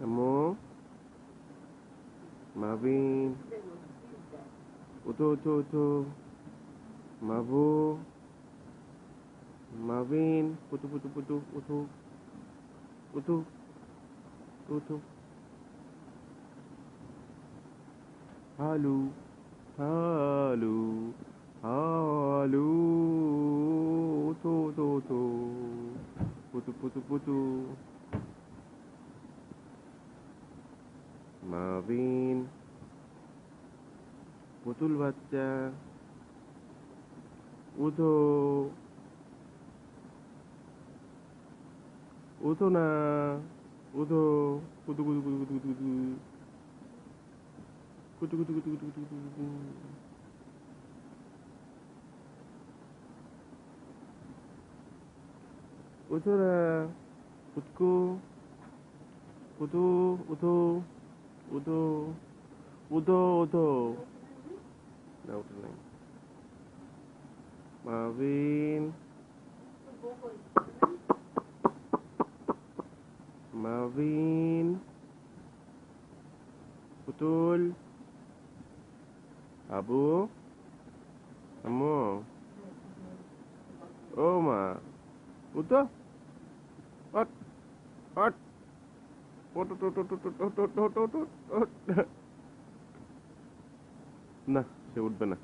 আম্মু, মাবিন, উঠো উঠো উঠো। মাবু, মাবিন, পুটু পুটু পুটু, উঠো উঠো উঠো। হালু, হালু, হালু, উঠো উঠো উঠো। পুটু পুটু পুটু। মাবিন, পুতুল বাচ্চা, উঠো, উঠো না, উঠো। কুতু কুতু কুতু কুতু কুতু কুতু, কুতু কুতু কুতু কুতু কুতু কুতু কুতু। উঠো না, উঠকো, উঠো, উঠো, উঠো, উঠো, উঠো। না, উঠো নাই। মাবিন, মাবিন, পুতুল, আবু, আম্মু, ও মা, উঠো, ওঠ, ওঠ, ওঠ, ওঠ, ওঠ, ওঠ, ওঠ, ওঠ, ওঠ, ওঠ, ওঠ, ওঠ। না, সে উঠবে না।